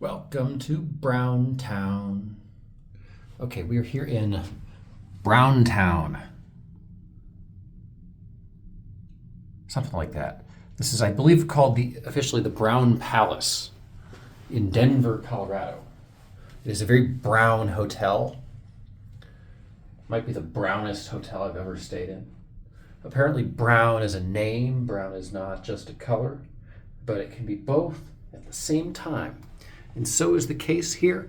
Welcome to Browntown. Okay, we are here in Browntown. Something like that. This is, I believe, called officially the Brown Palace in Denver, Colorado. It is a very brown hotel. Might be the brownest hotel I've ever stayed in. Apparently, brown is a name. Brown is not just a color, but it can be both at the same time. And so is the case here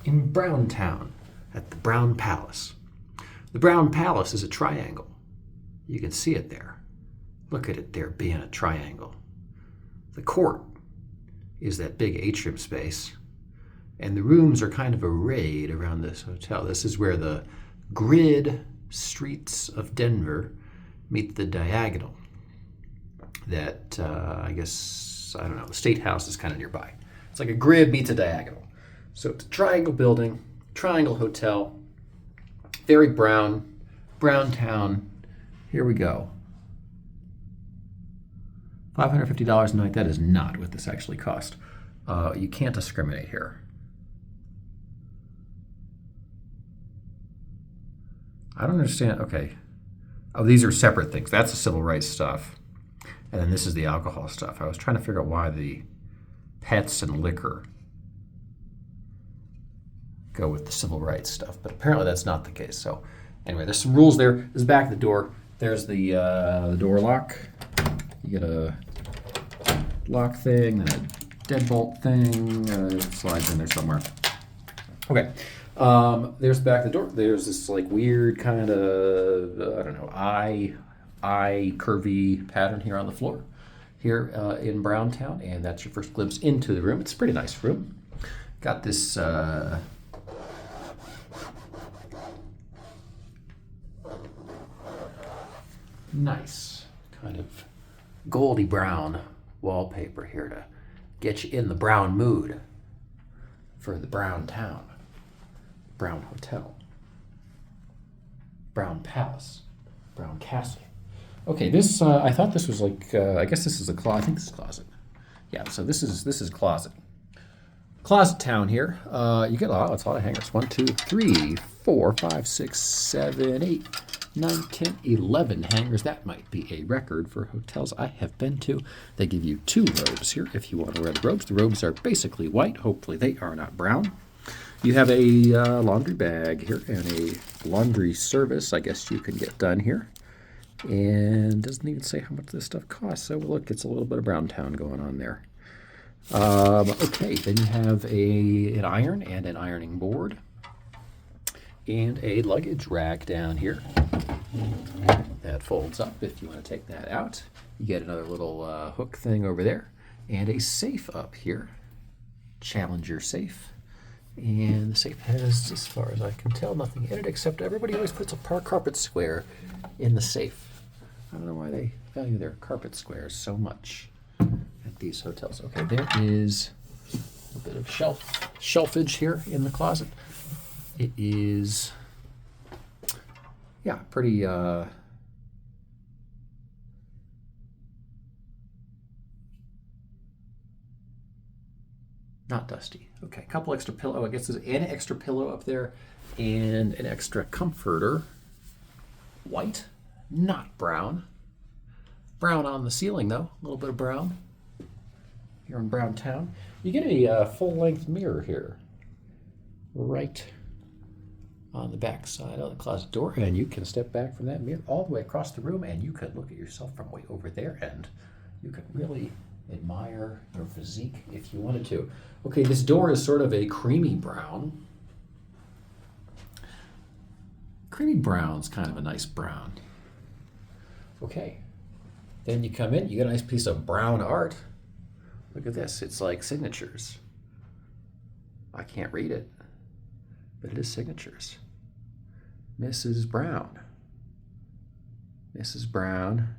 in Browntown at the Brown Palace. The Brown Palace is a triangle. You can see it there. Look at it there being a triangle. The court is that big atrium space, and the rooms are kind of arrayed around this hotel. This is where the grid streets of Denver meet the diagonal that, the State House is kind of nearby. It's like a grid meets a diagonal. So it's a triangle building, triangle hotel, very brown, Browntown. Here we go. $550 a night. That is not what this actually cost. You can't discriminate here. I don't understand. Okay. Oh, these are separate things. That's the civil rights stuff. And then this is the alcohol stuff. I was trying to figure out why the pets and liquor go with the civil rights stuff, but apparently that's not the case. So anyway, there's some rules there. This is back of the door. There's the door lock. You get a lock thing, then a deadbolt thing. It slides in there somewhere. Okay. There's the back of the door. There's this like weird kind of, eye curvy pattern here on the floor here in Browntown, and that's your first glimpse into the room. It's a pretty nice room. Got this nice kind of goldy brown wallpaper here to get you in the brown mood for the Browntown. Brown Hotel, Brown Palace, Brown Castle. Okay, this I thought this was like I guess this is a closet. I think this is a closet. Yeah, so this is closet. Closet town here. You get it's a lot of hangers. 1, 2, 3, 4, 5, 6, 7, 8, 9, 10, 11 hangers. That might be a record for hotels I have been to. They give you 2 robes here if you want to wear the robes. The robes are basically white. Hopefully they are not brown. You have a laundry bag here and a laundry service, I guess you can get done here. And it doesn't even say how much this stuff costs. So look, it's a little bit of Browntown going on there. Okay, then you have an iron and an ironing board. And a luggage rack down here. That folds up if you want to take that out. You get another little hook thing over there. And a safe up here. Challenger safe. And the safe has, as far as I can tell, nothing in it except everybody always puts a carpet square in the safe. I don't know why they value their carpet squares so much at these hotels. Okay, there is a bit of shelfage here in the closet. It is, pretty not dusty. Okay, a couple extra pillow. I guess there's an extra pillow up there and an extra comforter. White, not brown. Brown on the ceiling though, a little bit of brown. Here in Browntown. You get a full-length mirror here. Right on the back side of the closet door, and you can step back from that mirror all the way across the room, and you could look at yourself from way over there, and you could really admire your physique if you wanted to. Okay, this door is sort of a creamy brown. Creamy brown's kind of a nice brown. Okay, then you come in, you get a nice piece of brown art. Look at this, it's like signatures. I can't read it, but it is signatures. Mrs. Brown. Mrs. Brown.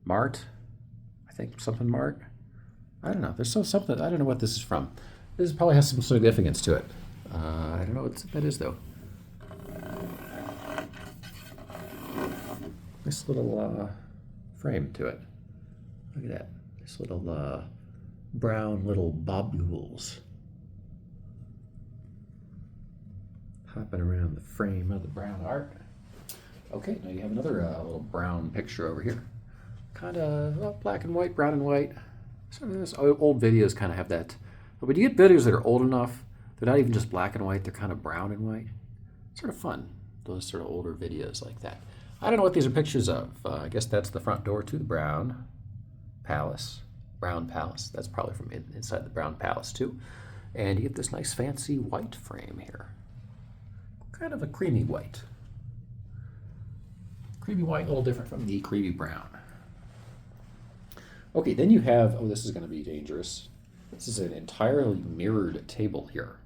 Mart. I think something Mart. I don't know. There's something. I don't know what this is from. This probably has some significance to it. I don't know what that is though. This little frame to it. Look at that. This little brown little bobules hopping around the frame of the brown art. Okay, now you have another little brown picture over here. Kind of well, black and white, brown and white. Some of those old videos kind of have that. But when you get videos that are old enough, they're not even just black and white, they're kind of brown and white. Sort of fun, those sort of older videos like that. I don't know what these are pictures of. I guess that's the front door to the Brown Palace. Brown Palace. That's probably from inside the Brown Palace too. And you get this nice fancy white frame here. Kind of a creamy white. Creamy white, a little different from the creamy brown. Okay, then you have, oh, this is going to be dangerous. This is an entirely mirrored table here.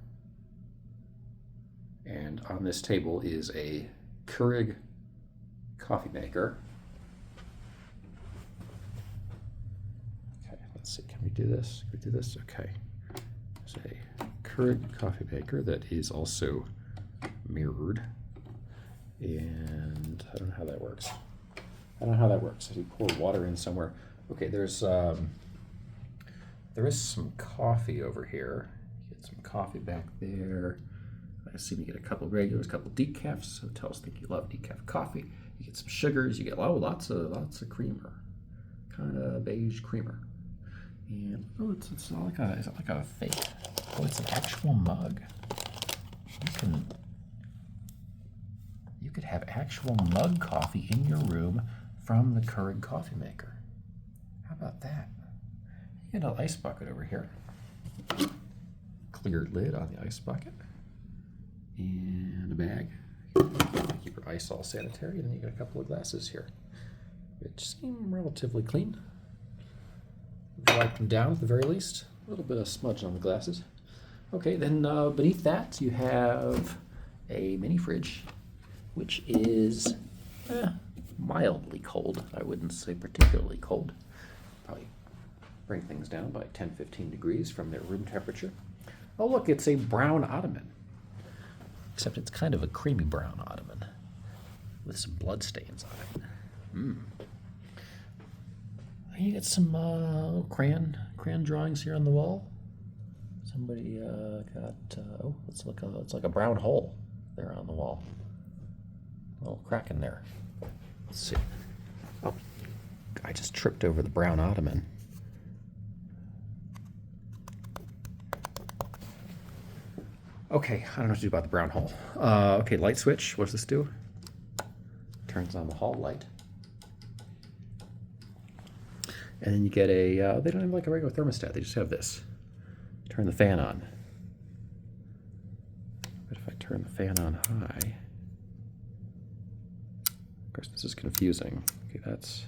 And on this table is a Keurig coffee maker. Okay, let's see, can we do this? Can we do this? Okay. There's a Keurig coffee maker that is also mirrored. And I don't know how that works. I don't know how that works. If you pour water in somewhere. Okay, there is some coffee over here. Get some coffee back there. I assume you get a couple regulars, a couple decafs. Hotels think you love decaf coffee. You get some sugars. You get lots of creamer, kind of beige creamer. And oh, it's not like is it like a fake? Oh, it's an actual mug. You could have actual mug coffee in your room from the Keurig coffee maker. How about that? You get an ice bucket over here. Cleared lid on the ice bucket. And a bag. Keep your ice all sanitary. And then you got a couple of glasses here, which seem relatively clean. Wipe them down at the very least. A little bit of smudge on the glasses. Okay, then beneath that you have a mini fridge, which is mildly cold. I wouldn't say particularly cold. Probably bring things down by 10-15 degrees from their room temperature. Oh look, it's a brown ottoman. Except it's kind of a creamy brown ottoman with some blood stains on it. You get some crayon drawings here on the wall. Somebody got it's like a brown hole there on the wall. A little crack in there. Let's see. Oh, I just tripped over the brown ottoman. Okay, I don't know what to do about the brown hole. Okay, light switch. What does this do? Turns on the hall light. And then you get a, they don't have like a regular thermostat, they just have this. Turn the fan on. But if I turn the fan on high, of course this is confusing. Okay, that's,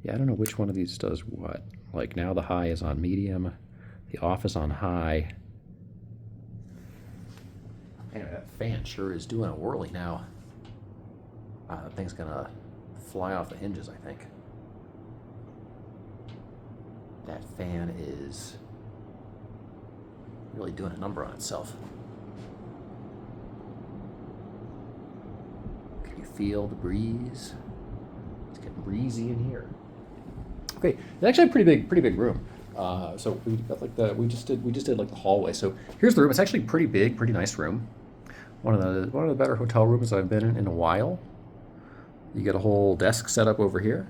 yeah, I don't know which one of these does what. Like now the high is on medium, the off is on high. Man, that fan sure is doing a whirly now. That thing's gonna fly off the hinges, I think. That fan is really doing a number on itself. Can you feel the breeze? It's getting breezy in here. Okay, it's actually a pretty big room. So we got like we just did like the hallway. So here's the room. It's actually pretty big, pretty nice room. One of the better hotel rooms I've been in a while. You get a whole desk set up over here.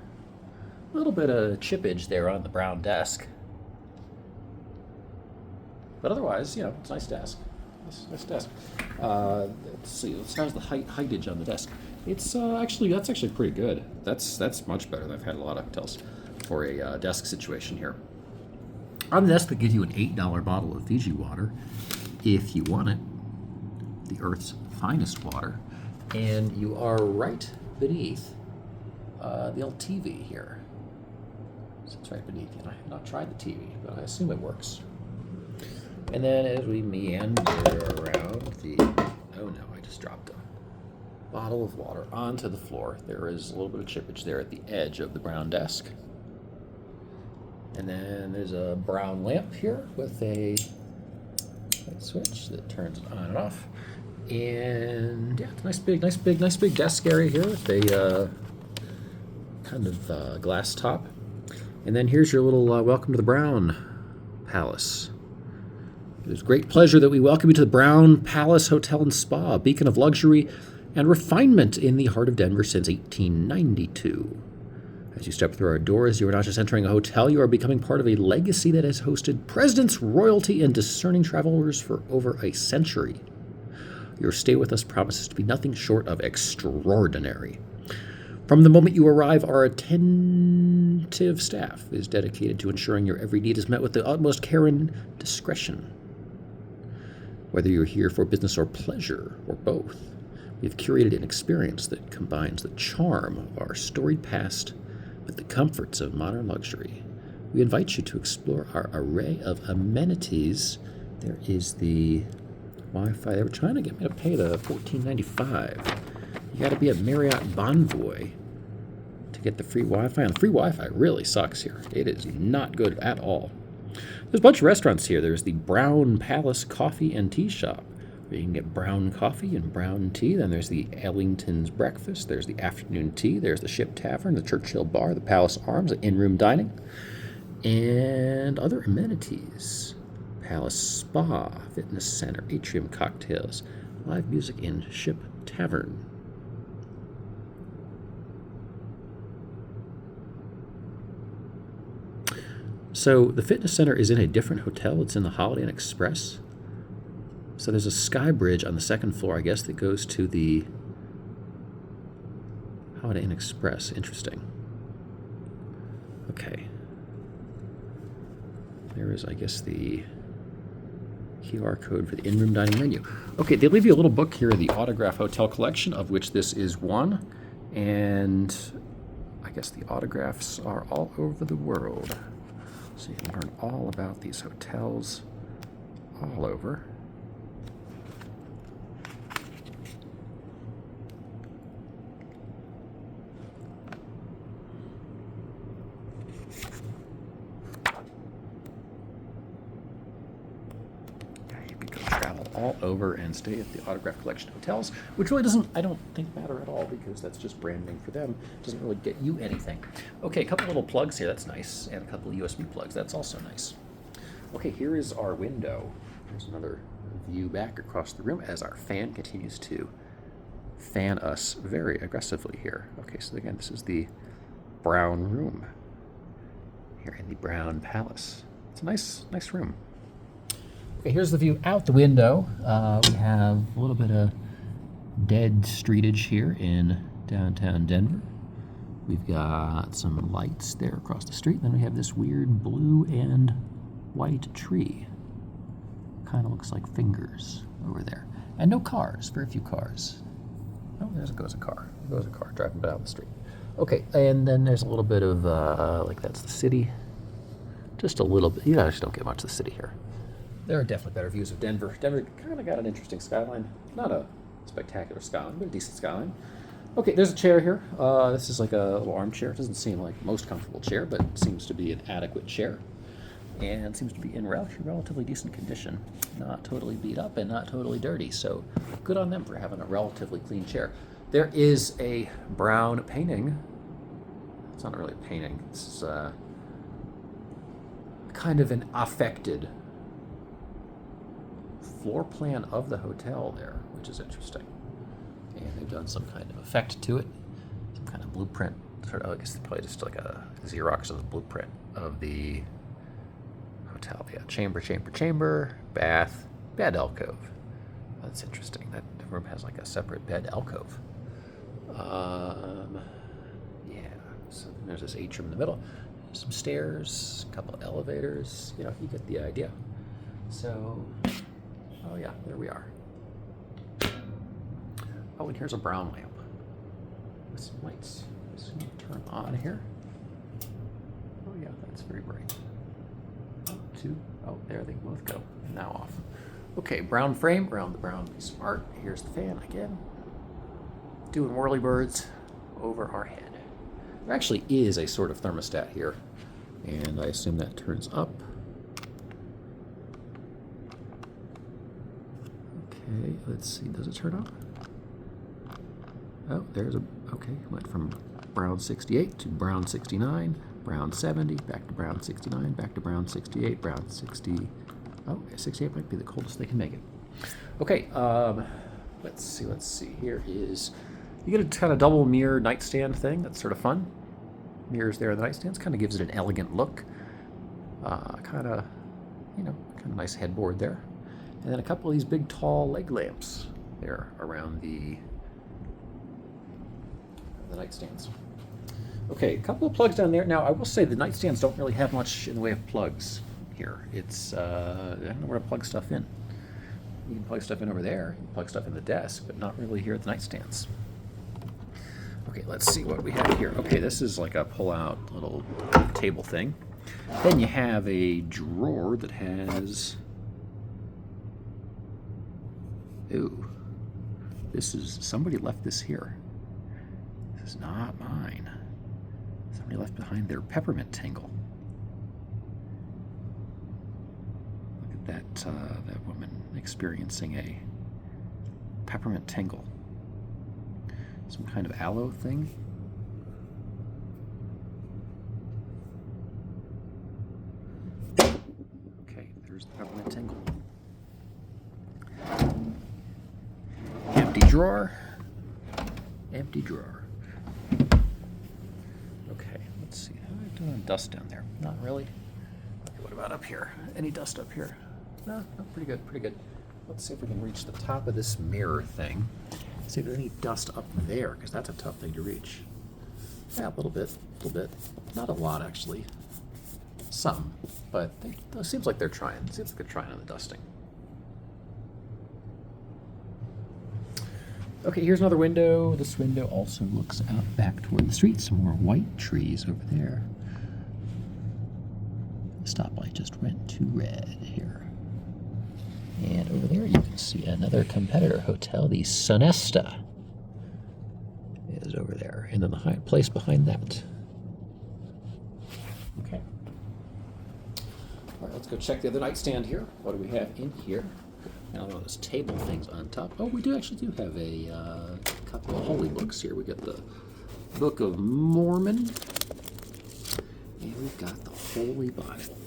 A little bit of chippage there on the brown desk. But otherwise, you know, it's a nice desk. Nice desk. Let's see, how's the heightage on the desk? It's that's actually pretty good. That's much better than I've had a lot of hotels for a desk situation here. On the desk, they give you an $8 bottle of Fiji water if you want it. The Earth's finest water. And you are right beneath the old TV here. So it's right beneath you. And I have not tried the TV, but I assume it works. And then as we meander around oh no, I just dropped a bottle of water onto the floor. There is a little bit of chippage there at the edge of the brown desk. And then there's a brown lamp here with a light switch that turns it on and off. And yeah, it's a nice big desk area here with a kind of glass top. And then here's your little welcome to the Brown Palace. It is great pleasure that we welcome you to the Brown Palace Hotel and Spa, a beacon of luxury and refinement in the heart of Denver since 1892. As you step through our doors, you are not just entering a hotel, you are becoming part of a legacy that has hosted presidents, royalty, and discerning travelers for over a century. Your stay with us promises to be nothing short of extraordinary. From the moment you arrive, our attentive staff is dedicated to ensuring your every need is met with the utmost care and discretion. Whether you're here for business or pleasure, or both, we've curated an experience that combines the charm of our storied past with the comforts of modern luxury. We invite you to explore our array of amenities. There is the Wi-Fi. They were trying to get me to pay the $14.95. You got to be a Marriott Bonvoy to get the free Wi-Fi. And the free Wi-Fi really sucks here. It is not good at all. There's a bunch of restaurants here. There's the Brown Palace Coffee and Tea Shop, where you can get brown coffee and brown tea. Then there's the Ellington's Breakfast. There's the Afternoon Tea. There's the Ship Tavern, the Churchill Bar, the Palace Arms, the in-room dining, and other amenities. Palace Spa, Fitness Center, Atrium Cocktails, live music in Ship Tavern. So the fitness center is in a different hotel. It's in the Holiday Inn Express. So there's a sky bridge on the second floor, I guess, that goes to the Holiday Inn Express. Interesting. Okay. There is, I guess, the QR code for the in-room dining menu. Okay, they leave you a little book here, the Autograph Hotel Collection, of which this is one. And I guess the autographs are all over the world. So you can learn all about these hotels all over. All over and stay at the Autograph Collection hotels, which really doesn't, I don't think, matter at all, because that's just branding for them. It doesn't really get you anything. Okay, a couple little plugs here, that's nice, and a couple of USB plugs, that's also nice. Okay, here is our window. Here's another view back across the room as our fan continues to fan us very aggressively here. Okay, so again, this is the Brown Room here in the Brown Palace. It's a nice room. Okay, here's the view out the window. We have a little bit of dead streetage here in downtown Denver. We've got some lights there across the street. Then we have this weird blue and white tree. Kind of looks like fingers over there. And no cars, very few cars. Oh, there goes a car. There goes a car driving down the street. Okay, and then there's a little bit of, like that's the city. Just a little bit. You actually don't get much of the city here. There are definitely better views of Denver. Denver kind of got an interesting skyline. Not a spectacular skyline, but a decent skyline. Okay, there's a chair here. This is like a little armchair. It doesn't seem like the most comfortable chair, but it seems to be an adequate chair. And seems to be in relatively decent condition. Not totally beat up and not totally dirty. So good on them for having a relatively clean chair. There is a brown painting. It's not really a painting. It's kind of an affected floor plan of the hotel there, which is interesting. And they've done some kind of effect to it, some kind of blueprint. Sort of, I guess probably just like a Xerox of the blueprint of the hotel. Yeah, chamber, bath, bed alcove. That's interesting. That room has like a separate bed alcove. Yeah. So there's this atrium in the middle. Some stairs, a couple elevators. You know, you get the idea. So. Oh yeah, there we are. Oh, and here's a brown lamp with some lights. So you turn on here. Oh yeah, that's very bright. Oh, there they both go. And now off. Okay, brown frame around the brown piece of art. Here's the fan again. Doing whirlybirds over our head. There actually is a sort of thermostat here, and I assume that turns up. Okay, let's see, does it turn on? Oh, there's okay, went from brown 68 to brown 69. brown 70, back to brown 69, back to brown 68, brown 60. Oh, 68 might be the coldest they can make it. Okay, let's see. Here is, you get a kind of double mirror nightstand thing. That's sort of fun. Mirrors there in the nightstands. Kind of gives it an elegant look. Kind of nice headboard there. And then a couple of these big, tall leg lamps there around the nightstands. Okay, a couple of plugs down there. Now, I will say the nightstands don't really have much in the way of plugs here. It's, I don't know where to plug stuff in. You can plug stuff in over there. You can plug stuff in the desk, but not really here at the nightstands. Okay, let's see what we have here. Okay, this is like a pull-out little table thing. Then you have a drawer that has... Ooh. Somebody left this here. This is not mine. Somebody left behind their peppermint tingle. Look at that woman experiencing a peppermint tingle. Some kind of aloe thing. Okay, there's the peppermint tingle. Empty drawer. Empty drawer. Okay, let's see. How am I doing dust down there? Not really. Okay, what about up here? Any dust up here? No, pretty good, pretty good. Let's see if we can reach the top of this mirror thing. See if there's any dust up there, because that's a tough thing to reach. Yeah, a little bit. Not a lot, actually. Some, but it seems like they're trying. It seems like they're trying on the dusting. Okay, here's another window. This window also looks out back toward the street. Some more white trees over there. The stoplight just went to red here. And over there you can see another competitor hotel, the Sonesta, is over there. And then the place behind that. Okay. All right, let's go check the other nightstand here. What do we have in here? Now one of those table things on top. Oh, we actually do have a couple of holy books here. We got the Book of Mormon, and we've got the Holy Bible.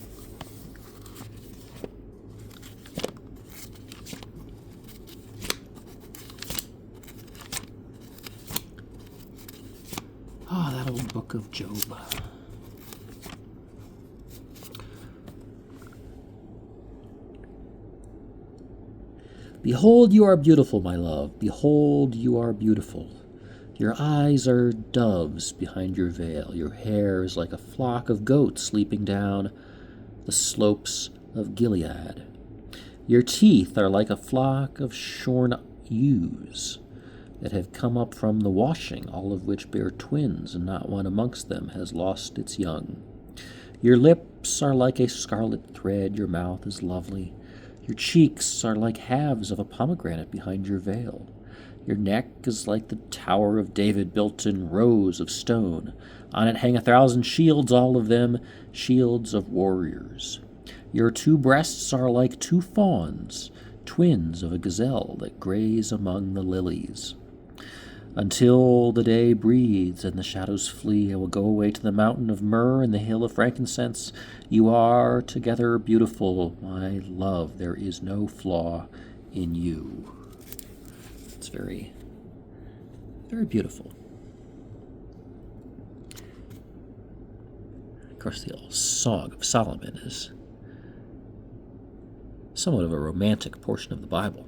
Ah, that old Book of Job. Behold, you are beautiful, my love. Behold, you are beautiful. Your eyes are doves behind your veil. Your hair is like a flock of goats sleeping down the slopes of Gilead. Your teeth are like a flock of shorn ewes that have come up from the washing, all of which bear twins, and not one amongst them has lost its young. Your lips are like a scarlet thread. Your mouth is lovely. Your cheeks are like halves of a pomegranate behind your veil. Your neck is like the Tower of David built in rows of stone. On it hang 1,000 shields, all of them shields of warriors. Your 2 breasts are like 2 fawns, twins of a gazelle that graze among the lilies. Until the day breathes and the shadows flee, I will go away to the mountain of myrrh and the hill of frankincense. You are together beautiful, my love. There is no flaw in you. It's very, very beautiful. Of course, the old Song of Solomon is somewhat of a romantic portion of the Bible.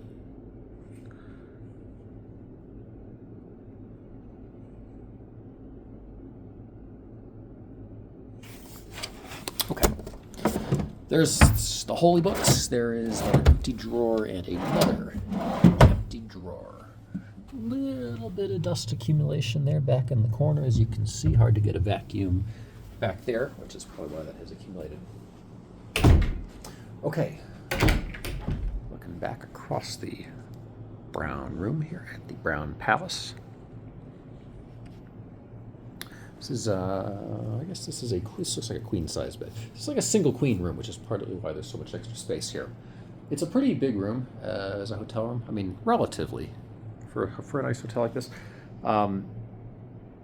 Okay. There's the holy books. There is an empty drawer and another empty drawer. Little bit of dust accumulation there back in the corner, as you can see. Hard to get a vacuum back there, which is probably why that has accumulated. Okay. Looking back across the brown room here at the Brown Palace. This is, I guess this looks like a queen size bed. It's like a single queen room, which is partly why there's so much extra space here. It's a pretty big room as a hotel room. I mean, relatively, for a nice hotel like this. But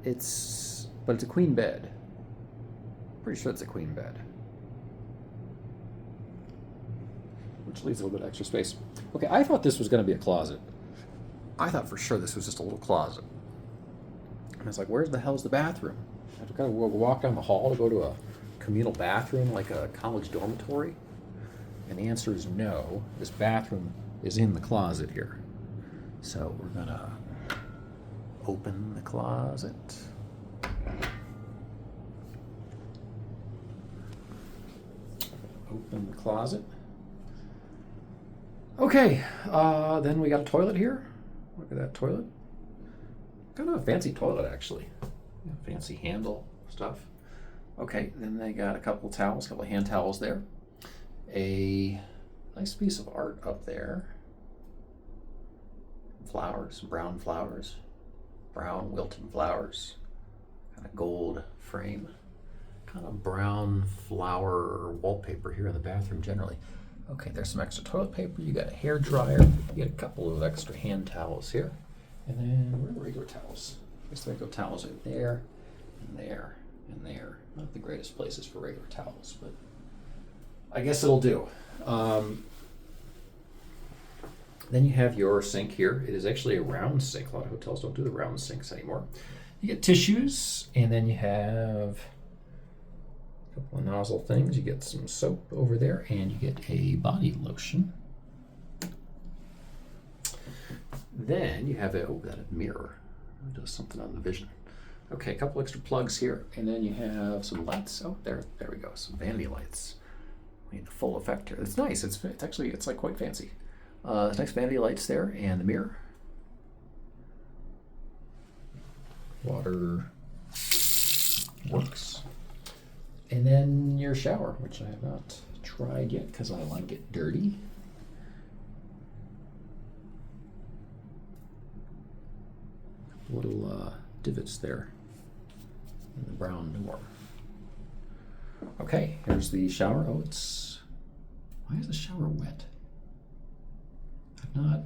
it's a queen bed. Pretty sure it's a queen bed, which leaves a little bit of extra space. Okay, I thought this was going to be a closet. I thought for sure this was just a little closet. And I was like, where's the hell's the bathroom? I have to kind of walk down the hall to go to a communal bathroom like a college dormitory. And the answer is no. This bathroom is in the closet here. So we're going to open the closet. Open the closet. Okay, then we got a toilet here. Look at that toilet. Kind of a fancy toilet, actually. Fancy handle stuff. Okay, then they got a couple towels, a couple of hand towels there. A nice piece of art up there. Flowers, brown flowers. Brown wilted flowers. Kind of gold frame. Kind of brown flower wallpaper here in the bathroom generally. Okay, there's some extra toilet paper. You got a hair dryer. You got a couple of extra hand towels here. And then where are regular towels? I guess the regular towels are there, and there, and there. Not the greatest places for regular towels, but I guess it'll do. Then you have your sink here. It is actually a round sink. A lot of hotels don't do the round sinks anymore. You get tissues, and then you have a couple of nozzle things. You get some soap over there, and you get a body lotion. Then you have a mirror. It does something on the vision. Okay, a couple extra plugs here, and then you have some lights. Oh, there we go. Some vanity lights. We need the full effect here. It's nice. It's like quite fancy. There's nice vanity lights there, and the mirror. Water works. And then your shower, which I have not tried yet because I like it dirty. Little divots there in the brown door. Okay, here's the shower. Oh, why is the shower wet? I've not.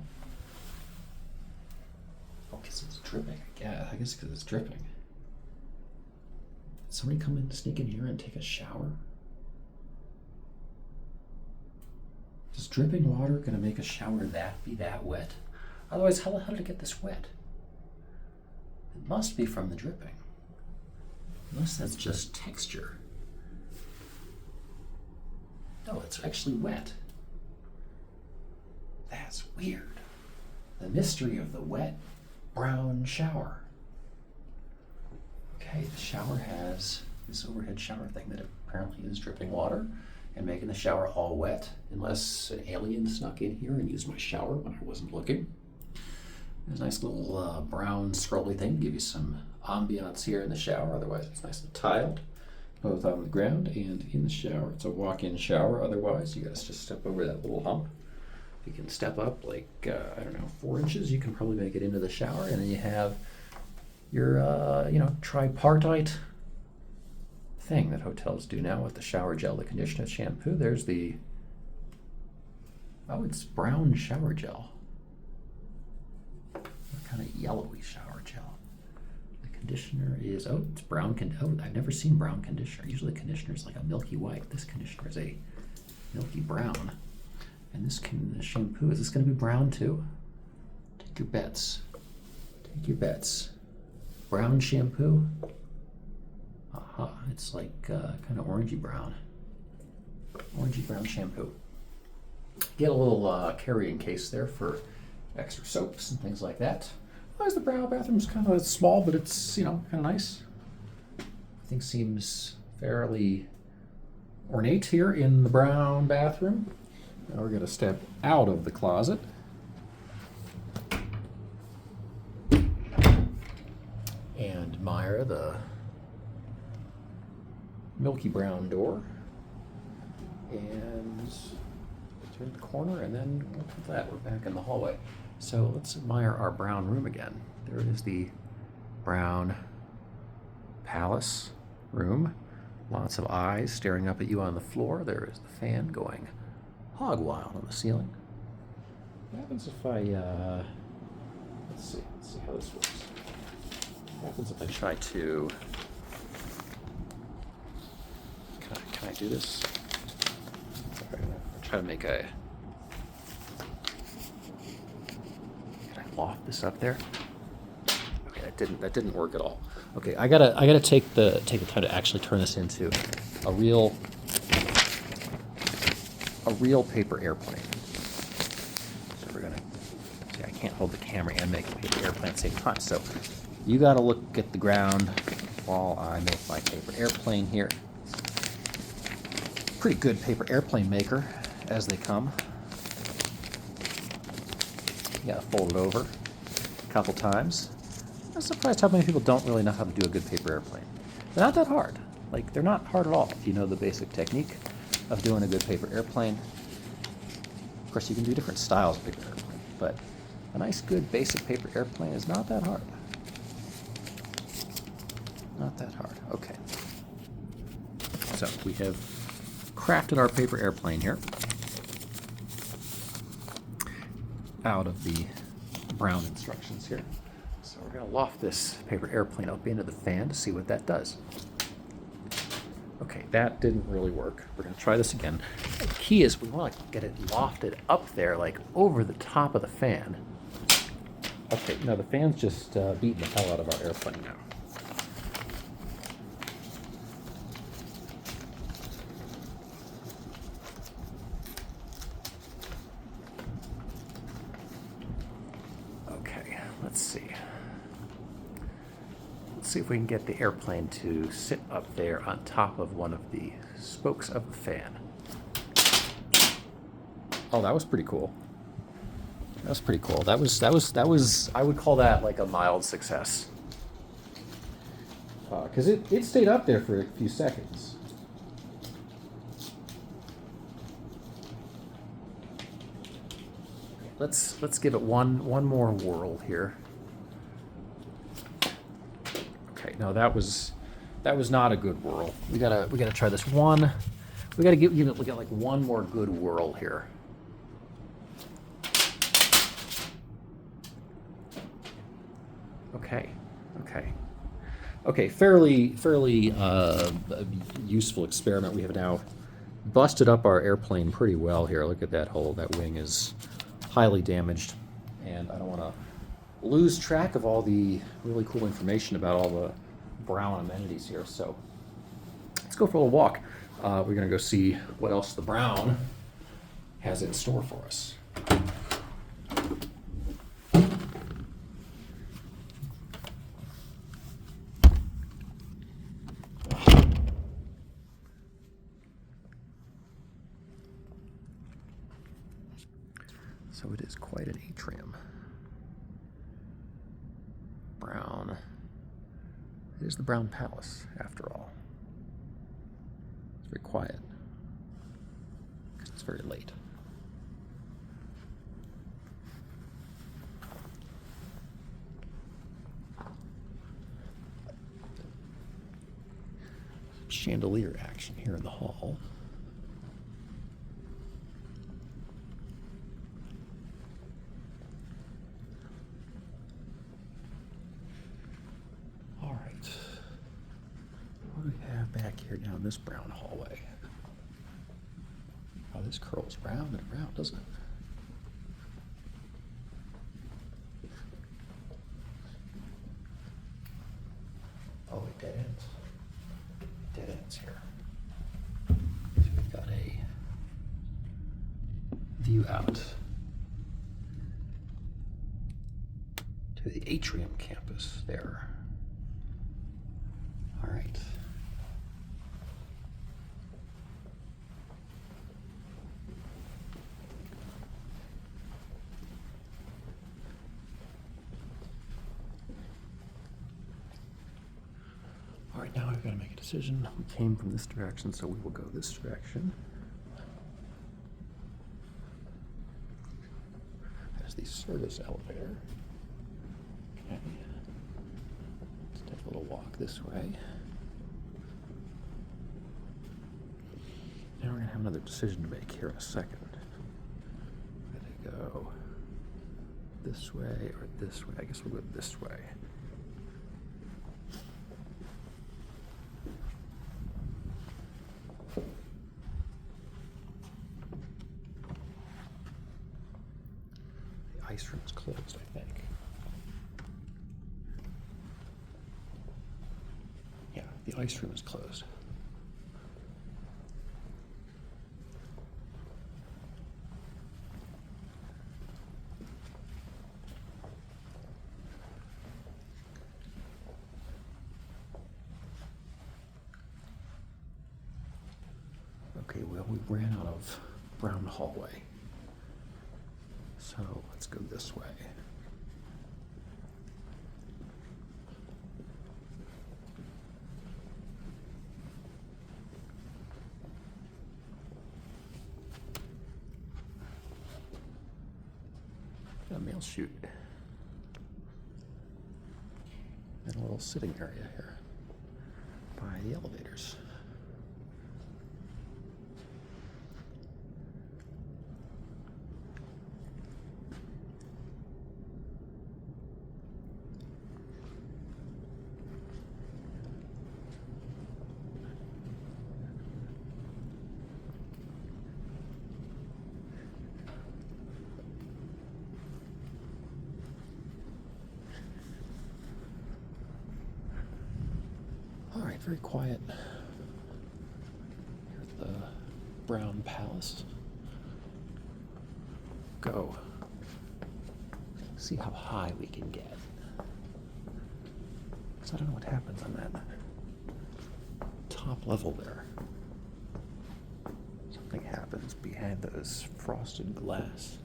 Oh, because it's dripping. Yeah, I guess because it's dripping. Did somebody sneak in here and take a shower? Is dripping water going to make a shower be that wet? Otherwise, how did it get this wet? It must be from the dripping. Unless that's just texture. No, it's actually wet. That's weird. The mystery of the wet brown shower. Okay, the shower has this overhead shower thing that apparently is dripping water and making the shower all wet, unless an alien snuck in here and used my shower when I wasn't looking. There's a nice little brown scrolly thing to give you some ambiance here in the shower. Otherwise, it's nice and tiled, both on the ground and in the shower. It's a walk-in shower. Otherwise, you guys just step over that little hump. You can step up like, 4 inches. You can probably make it into the shower. And then you have your, tripartite thing that hotels do now with the shower gel, the conditioner, shampoo. There's it's brown shower gel. Kind of yellowy shower gel. The conditioner is, it's brown. I've never seen brown conditioner. Usually conditioner is like a milky white. This conditioner is a milky brown. And the shampoo, is this going to be brown too? Take your bets. Brown shampoo? Aha, it's like kind of orangey brown. Orangey brown shampoo. Get a little carrying case there for extra soaps and things like that. Otherwise, the brown bathroom's kind of small, but it's, kind of nice. I think seems fairly ornate here in the brown bathroom. Now we're going to step out of the closet. And admire the milky brown door. And turn the corner, and then look at that, we're back in the hallway. So let's admire our brown room again. There is the brown palace room. Lots of eyes staring up at you on the floor. There is the fan going hog wild on the ceiling. What happens if I, let's see how this works. What happens if I try to do this. Sorry, I'm gonna try to make a. Can I loft this up there? Okay, that didn't work at all. Okay, I gotta take the time to actually turn this into a real paper airplane. So we're gonna see. I can't hold the camera and make a paper airplane at the same time. So you gotta look at the ground while I make my paper airplane here. Pretty good paper airplane maker as they come. You gotta fold it over a couple times. I'm surprised how many people don't really know how to do a good paper airplane. They're not that hard. Like, they're not hard at all if you know the basic technique of doing a good paper airplane. Of course, you can do different styles of paper airplane, but a nice, good, basic paper airplane is not that hard. Not that hard. Okay. So we have crafted our paper airplane here out of the brown instructions here. So we're going to loft this paper airplane up into the fan to see what that does. Okay, that didn't really work. We're going to try this again. The key is we want to get it lofted up there, like over the top of the fan. Okay, now the fan's just beating the hell out of our airplane now. Okay, let's see. Let's see if we can get the airplane to sit up there on top of one of the spokes of the fan. Oh, that was pretty cool. That was pretty cool. That was. I would call that like a mild success. Because it stayed up there for a few seconds. Let's give it one more whirl here. Okay, no, that was not a good whirl. We gotta try this one. We gotta give it like one more good whirl here. Okay, fairly useful experiment. We have now busted up our airplane pretty well here. Look at that hole. That wing is highly damaged, and I don't want to lose track of all the really cool information about all the brown amenities here. So let's go for a little walk. We're going to go see what else the brown has in store for us. So it is quite an atrium. Brown. It is the Brown Palace, after all. It's very quiet, because it's very late. Chandelier action here in the hall. What do we have back here down this brown hallway? Oh, this curls round and round, doesn't it? Oh, it dead ends. Dead ends here. So we've got a view out to the atrium campus there. All right. All right, now we've got to make a decision. We came from this direction, so we will go this direction. There's the service elevator. Okay. Let's take a little walk this way. Now we're going to have another decision to make here in a second. We're going to go this way or this way. I guess we'll go this way. The ice room is closed. Okay, well, we ran out of brown hallway. So let's go this way. Got a mail chute. And a little sitting area here by the elevators. All right, very quiet. Here's the Brown Palace. Go. See how high we can get. Because I don't know what happens on that top level there. Something happens behind those frosted glass.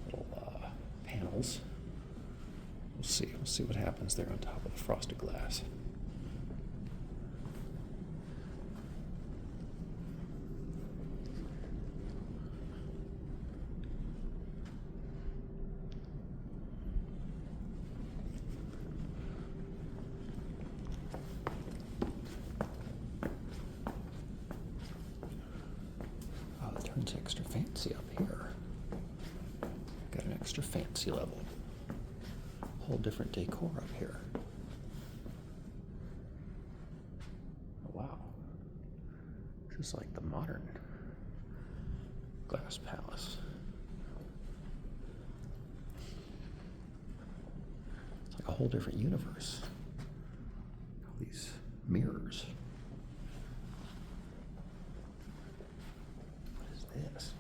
Little panels. We'll see. We'll see what happens there on top of the frosted glass. Oh, it turns extra fancy up here. Got an extra fancy level. Whole different decor up here. Oh, wow. This is like the modern glass palace. It's like a whole different universe. All these mirrors. What is this?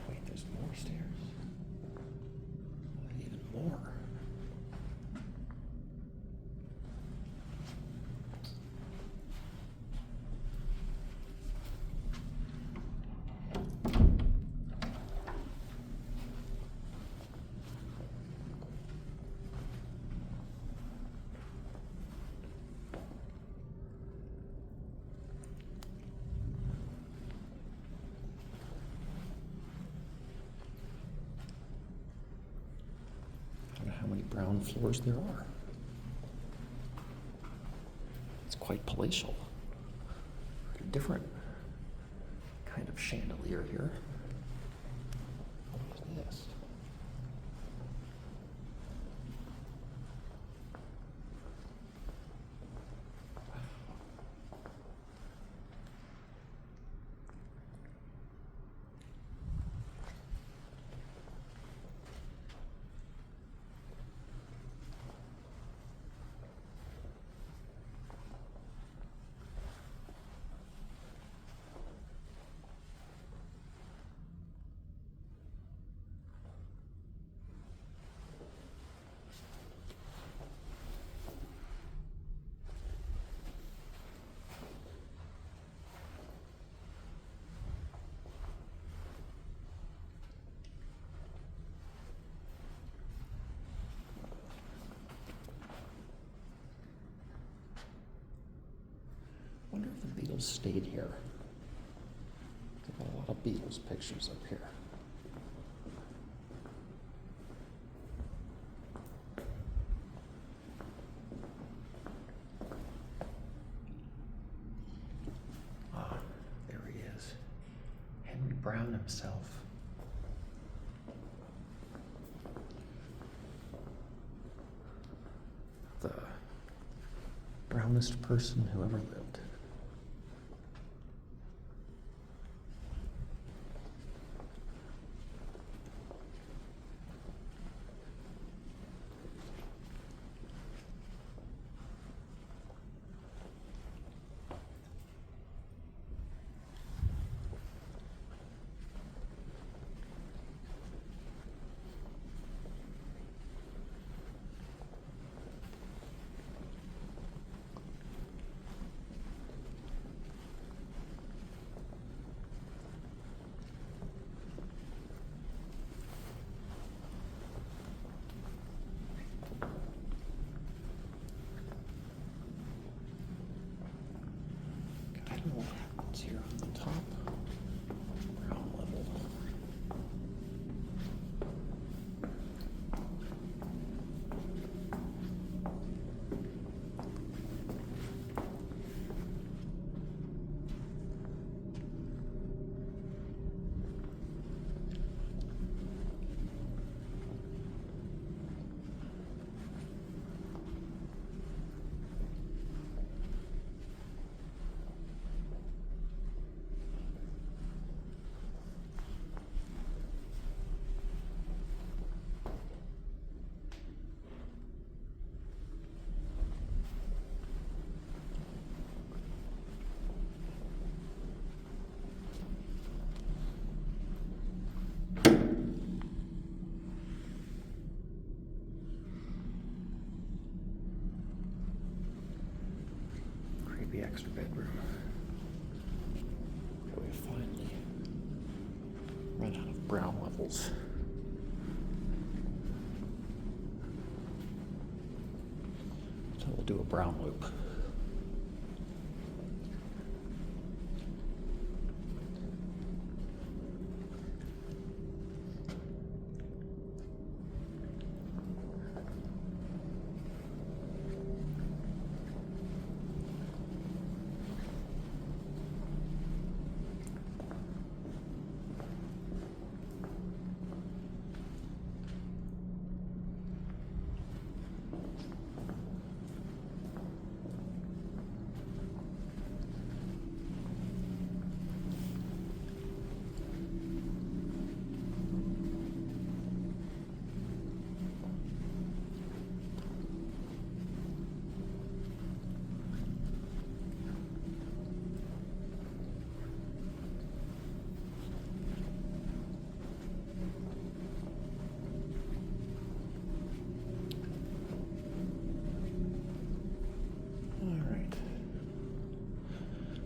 Wait, there's more stairs. Even more. I don't know how many brown floors there are. It's quite palatial. A different kind of chandelier here. What is this? Beatles stayed here. Got a lot of Beatles pictures up here. Ah, there he is. Henry Brown himself. The brownest person who ever lived. I don't know what happens here on the top. Ground level. Creepy extra bedroom. We finally run out of brown levels. So we'll do a brown loop.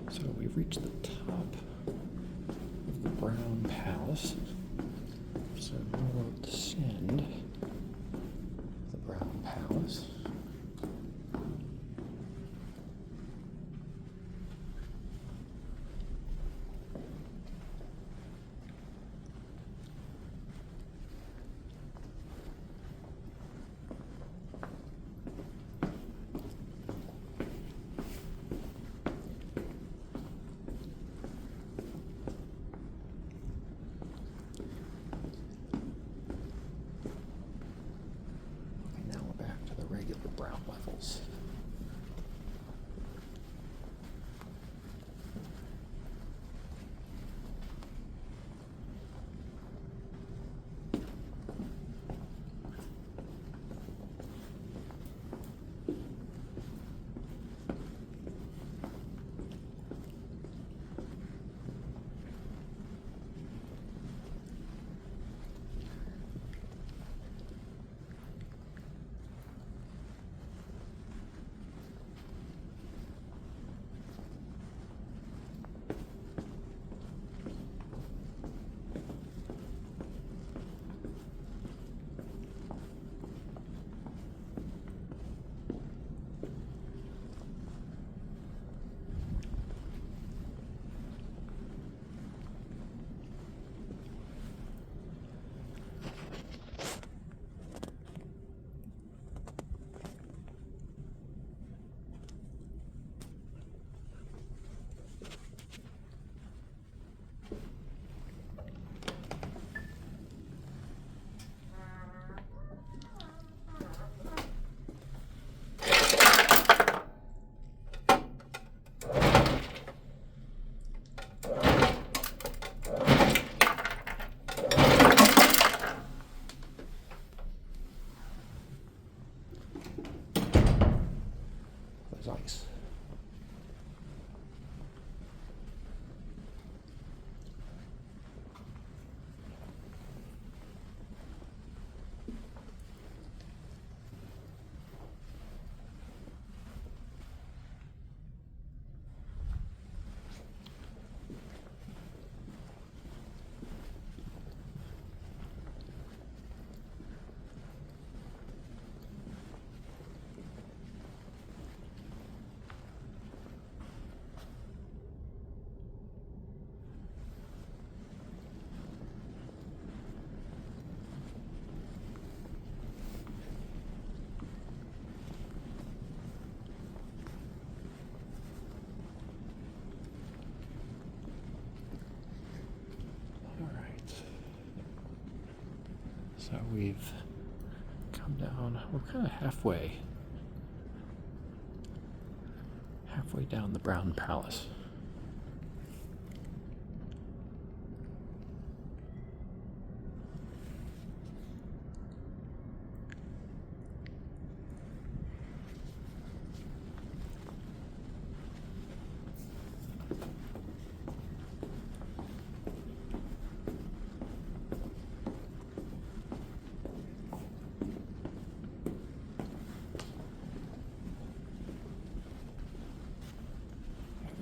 So we've reached the top of the Brown Palace. So we'll descend the Brown Palace. Regular brown levels. So we've come down, we're kind of halfway down the Brown Palace.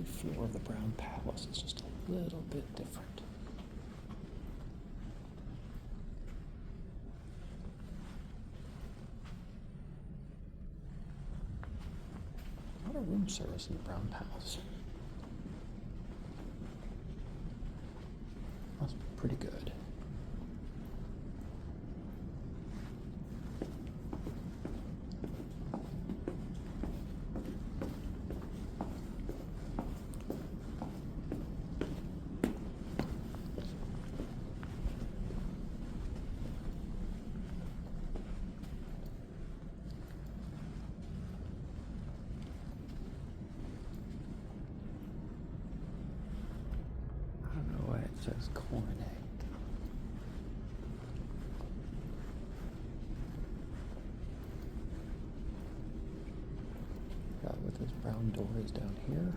Floor of the Brown Palace is just a little bit different. A lot of room service in the Brown Palace. Must be pretty good. It says cornet. Got with those brown doors down here.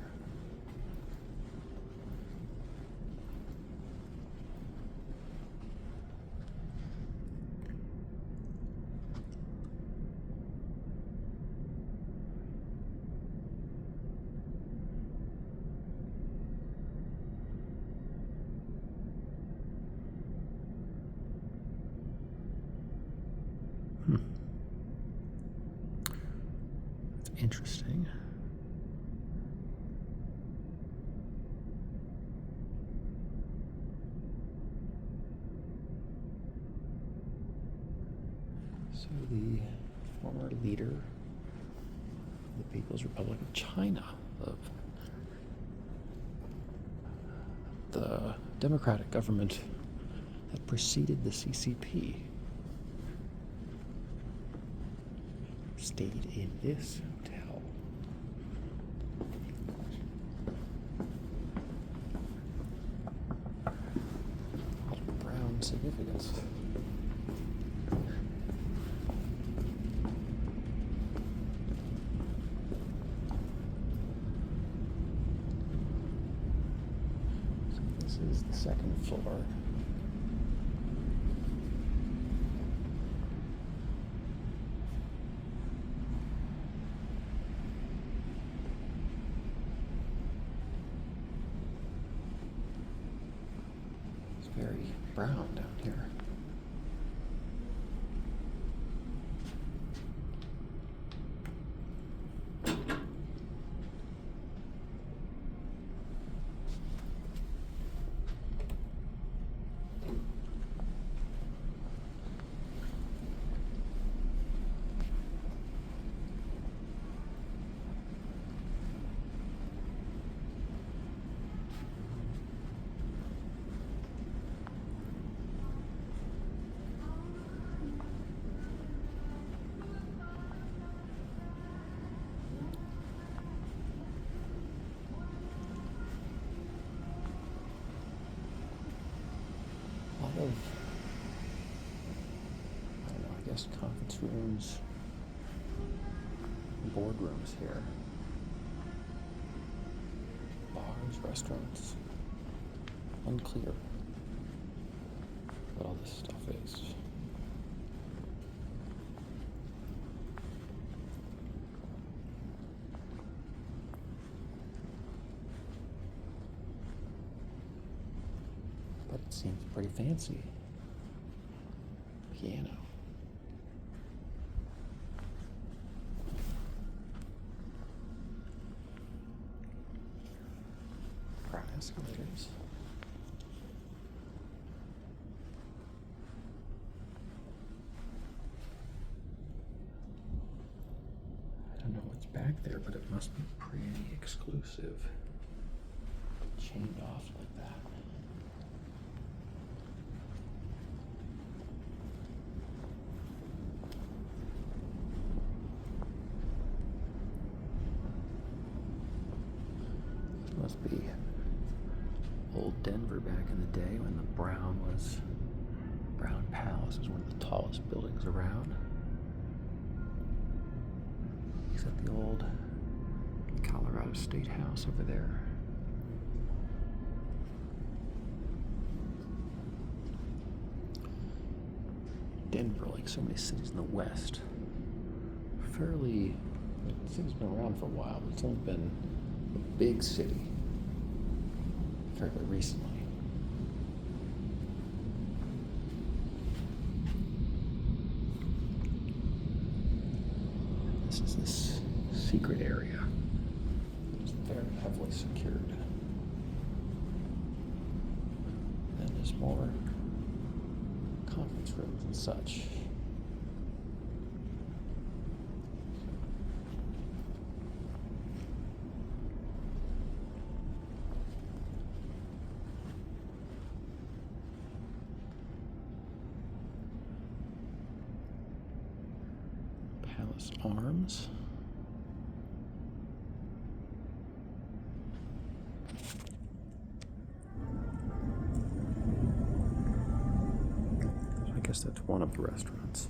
That's interesting. So the former leader of the People's Republic of China, of the democratic government that preceded the CCP, stayed in this hotel. A lot of brown significance. So this is the second floor. Very brown down here. Of, I don't know, I guess conference rooms, boardrooms here, bars, restaurants, unclear what all this stuff is. But it seems pretty fancy. Piano. Brown escalators. I don't know what's back there, but it must be pretty exclusive. Chained off like that. Must be old Denver back in the day when the Brown Palace was one of the tallest buildings around. Except the old Colorado State House over there. Denver, like so many cities in the West, the city's been around for a while, but it's only been a big city fairly recently. This is this secret area. It's very heavily secured. And there's more conference rooms and such. Palace Arms. I guess that's one of the restaurants.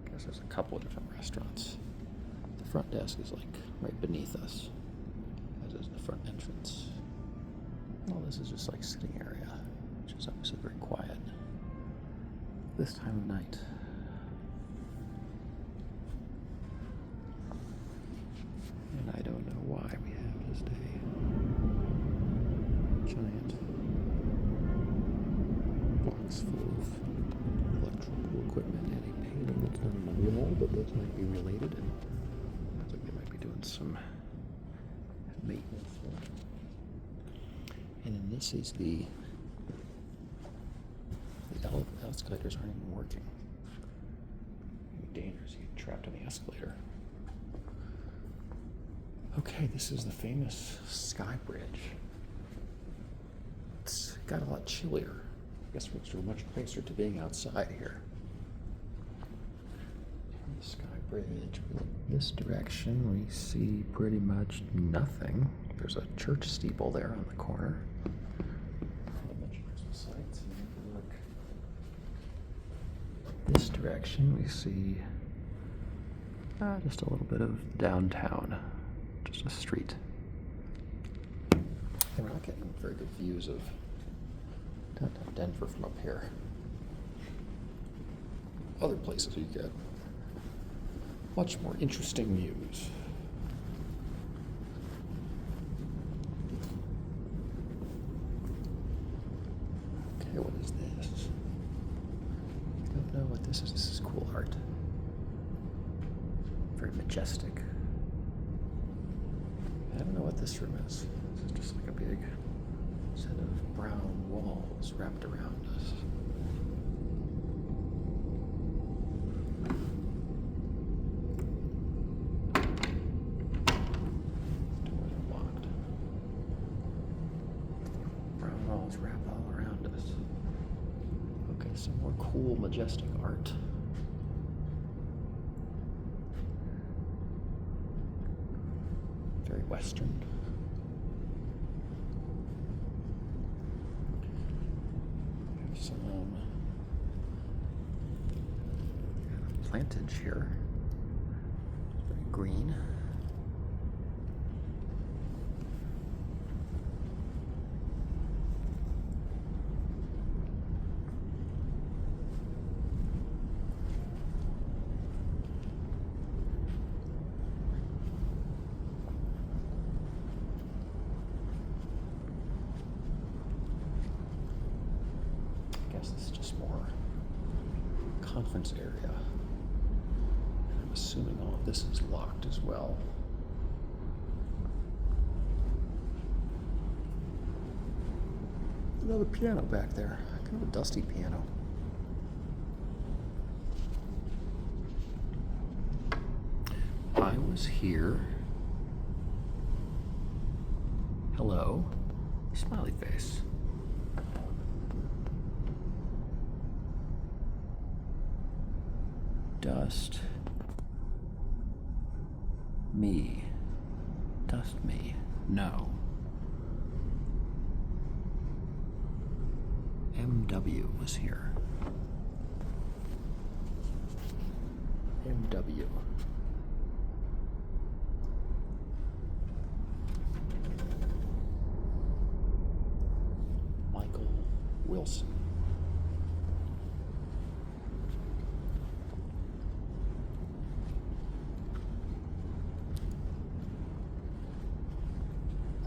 I guess there's a couple of different restaurants. The front desk is like right beneath us, as is the front entrance. Well, this is just like sitting area, which is obviously very quiet this time of night. And I don't know why we have this day. Giant box full of electrical equipment and a painting that's not on the wall, but those might be related, and looks like they might be doing some maintenance work. And then this is the escalators aren't even working. It'd be dangerous to get trapped in the escalator. Okay, this is the famous Sky Bridge. It's got a lot chillier. I guess we're much closer to being outside here. The Sky Bridge, we look this direction, we see pretty much nothing. There's a church steeple there on the corner. A bunch of Christmas lights. And if we look this direction, we see just a little bit of downtown, just a street. And we're not getting very good views of downtown Denver from up here. Other places you get much more interesting views. Okay, what is this? I don't know what this is. This is cool art. Very majestic. I don't know what this room is. This is just like a big set of brown walls wrapped around us. Doors are locked. Brown walls wrap all around us. Okay, some more cool, majestic art. Very Western. We have some plantage here. Very green. This is just more conference area. I'm assuming all of this is locked as well. Another piano back there, kind of a dusty piano. I was here. Hello. Smiley face. Dust. Dust me. Dust me. No. MW was here. MW. Michael Wilson.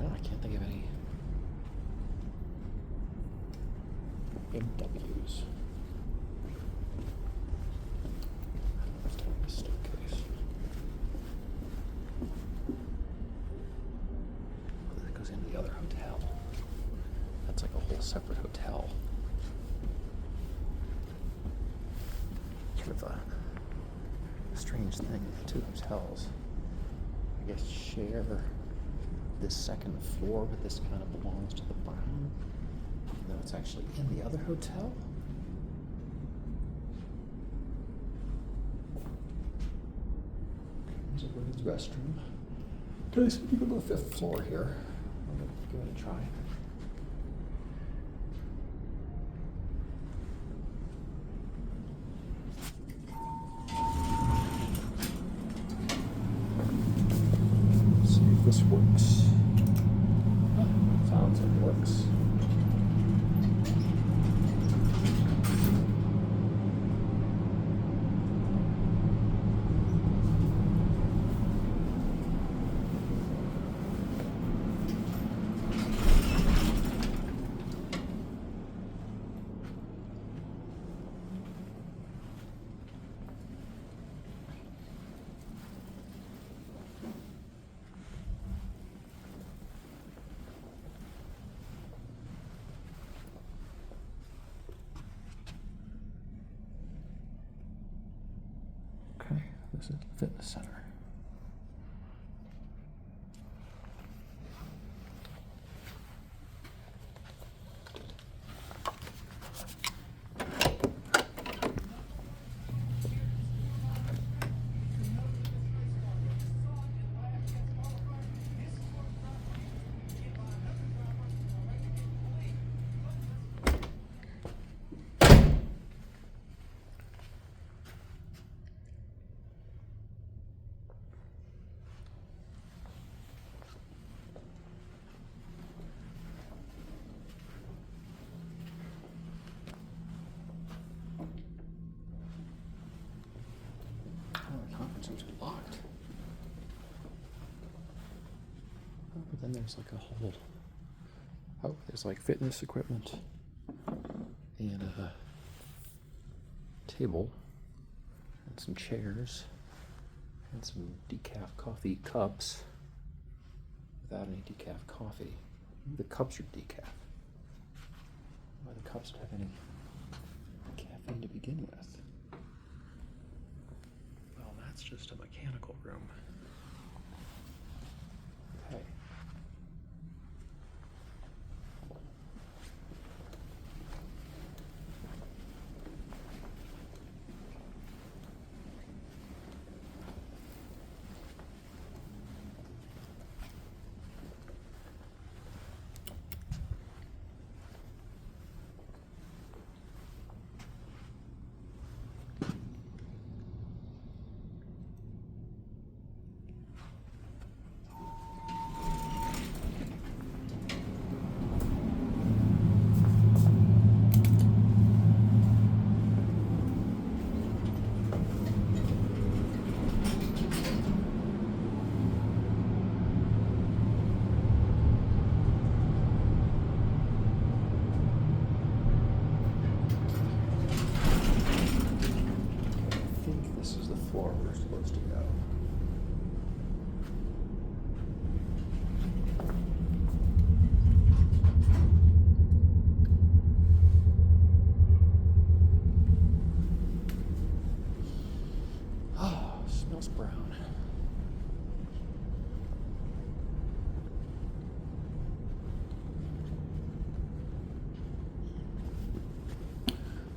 I can't think of any MWs. Staircase. That goes into the other hotel. That's like a whole separate hotel. Sort of a strange thing. The two hotels, I guess, share this second floor, but this kind of belongs to the barn, even though it's actually in the other hotel. There's a women's restroom. Okay, so you go to the 5th floor here. I'm gonna give it a try. Let's see if this works. Sounds like it works. Okay, this is the fitness center. Conference rooms are locked. Oh, but then there's like a whole. Oh, there's like fitness equipment and a table and some chairs and some decaf coffee cups without any decaf coffee. Maybe the cups are decaf. Why the cups don't have any caffeine to begin with? That's just a mechanical room. Okay. Floor we're supposed to go. Oh, smells brown.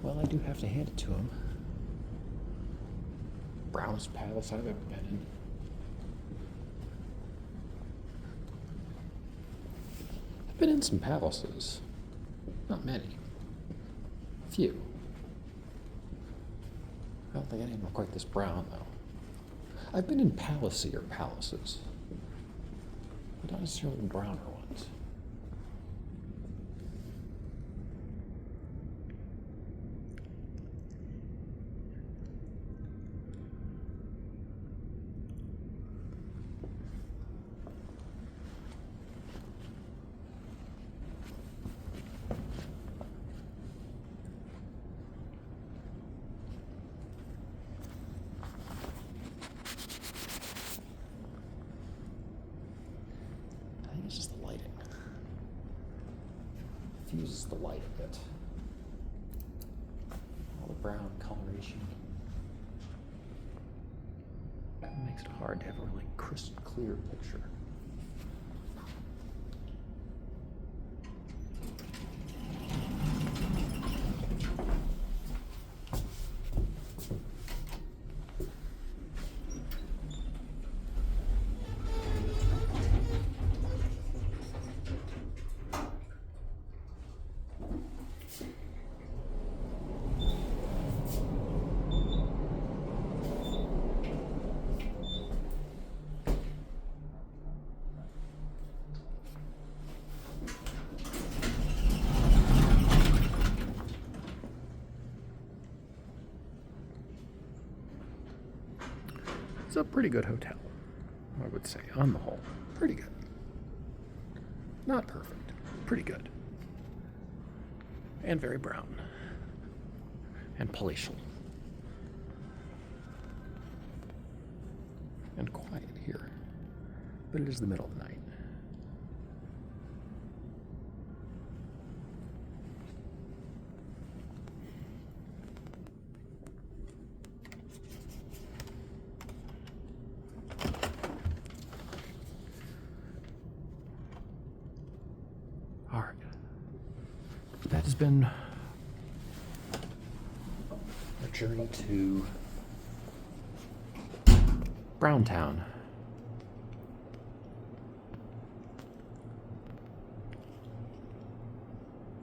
Well, I do have to hand it to him. brownest palace I've ever been in. I've been in some palaces. Not many. Few. I don't think any of them are quite this brown, though. I've been in palacier palaces, but not necessarily browner ones. It's just the lighting. Fuses the light a bit. All the brown coloration. It makes it hard to have a really crisp, clear picture. It's a pretty good hotel, I would say, on the whole. Pretty good. Not perfect, pretty good. And very brown. And palatial. And quiet here. But it is the middle of the night. All right. That has been a journey to Browntown.